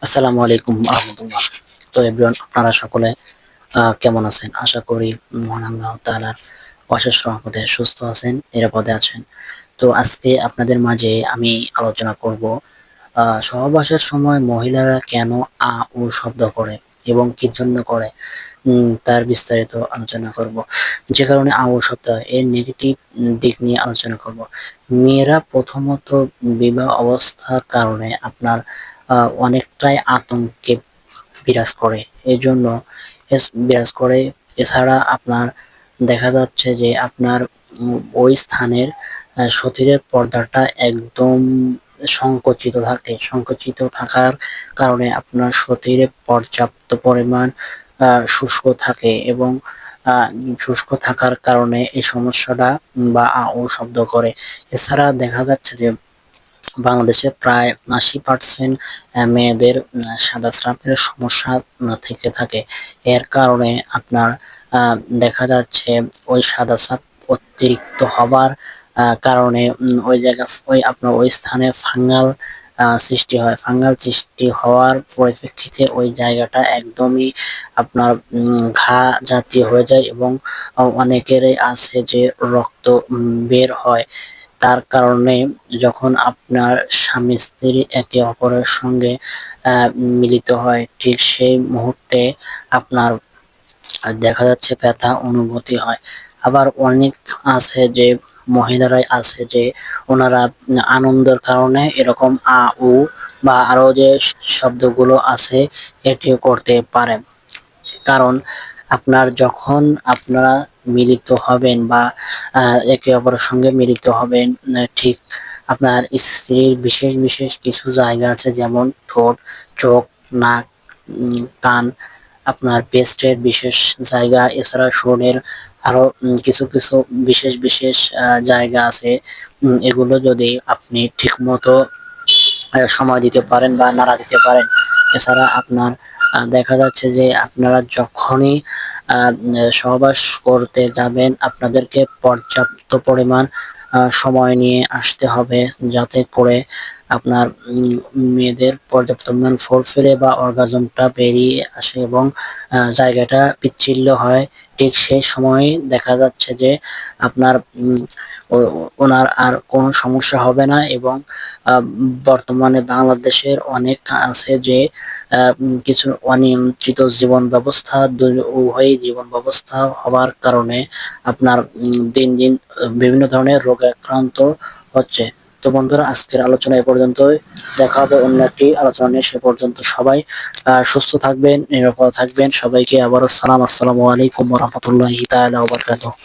আসসালামু আলাইকুম রাহমাতুল্লাহ। তো এভরিওয়ান, আপনারা সকলে কেমন আছেন? আশা করি মহান আল্লাহ তাআলার অশেষ রহমতে সুস্থ আছেন, নিরাপদে আছেন। তো আজকে আপনাদের মাঝে আমি আলোচনা করব সহবাসের সময় মহিলারা কেন আ উ শব্দ করে এবং কি জন্য করে, তার বিস্তারিত আলোচনা করব। যে কারণে আ উ শব্দ হয়, এর নেগেটিভ দিক নিয়ে আলোচনা করব। মেয়েরা প্রথমত বিবাহ অবস্থার কারণে আপনার অনেকটাই আতঙ্কে বিরাজ করে। এজন্য বিরাজ করে। এছাড়া আপনার দেখা যাচ্ছে যে আপনার ওই স্থানের শরীরের পর্দাটা একদম সংকুচিত থাকার কারণে আপনার শরীরে পর্যাপ্ত পরিমাণ শুষ্ক থাকে এবং আহ, শুষ্ক থাকার কারণে এই সমস্যাটা বা আ ও শব্দ করে। এছাড়া দেখা যাচ্ছে যে বাংলাদেশে প্রায় ৮০% মেয়েদের সাদা স্রাবের সমস্যা থেকে থাকে। এর কারণে আপনার দেখা যাচ্ছে ওই সাদা স্রাব অতিরিক্ত হবার কারণে ওই জায়গা ওই আপনার ওই স্থানে ফাঙ্গাল সৃষ্টি হয়। ফাঙ্গাল সৃষ্টি হওয়ার পরিপ্রেক্ষিতে ওই জায়গাটা একদমই আপনার ঘা জাতীয় হয়ে যায় এবং অনেকেরই আছে যে রক্ত বের হয়। তার কারণে যখন আপনার স্বামী স্ত্রী একে অপরের সঙ্গে আহ, মিলিত হয়, ঠিক সেই মুহূর্তে আপনার দেখা যাচ্ছে ব্যথা অনুভূতি হয়। আবার অনেক আছে যে মহিলারাই আছে যে ওনারা আনন্দের কারণে এরকম আ উ বা আরো যে শব্দগুলো আছে এটিও করতে পারে। কারণ আপনার যখন আপনারা মিলিত হবেন বা একে অপরের সঙ্গে মিলিত হবেন, ঠিক আপনার স্ত্রীর বিশেষ বিশেষ কিছু জায়গা আছে, যেমন ঠোঁট, চোখ, নাক, কান, আপনার পেস্টের বিশেষ জায়গা, এছাড়া শরীরের আরো কিছু কিছু বিশেষ বিশেষ জায়গা আছে। এগুলো যদি আপনি ঠিক মতো সময় দিতে পারেন বা নাড়া দিতে পারেন। এছাড়া আপনার দেখা যাচ্ছে যে আপনারা যখনই সহবাস করতে যাবেন, আপনাদেরকে পর্যাপ্ত পরিমাণ সময় নিয়ে আসতে হবে, যাতে করে আপনার মেয়েদের পর্যাপ্ত পরিমাণ ফুলফিলে বা অর্গাজমটা বেরিয়ে আসে এবং জায়গাটা পিচ্ছিল হয়। ঠিক সেই সময় দেখা যাচ্ছে যে আপনার ওনার আর কোনো সমস্যা হবে না। এবং বর্তমানে বাংলাদেশের অনেক আছে যে কিছু অনিয়ন্ত্রিত জীবন ব্যবস্থা, উভয়ই জীবন ব্যবস্থা হওয়ার কারণে আপনার দিন দিন বিভিন্ন ধরনের রোগে আক্রান্ত হচ্ছে। তো বন্ধুরা, আজকের আলোচনা এ পর্যন্তই। দেখা হবে অন্য একটি আলোচনা নিয়ে। সে পর্যন্ত সবাই সুস্থ থাকবেন, নিরাপদ থাকবেন। সবাইকে আবারও সালাম। আসসালামু আলাইকুম ওয়া রাহমাতুল্লাহি তাআলা ওয়া বারাকাতুহু।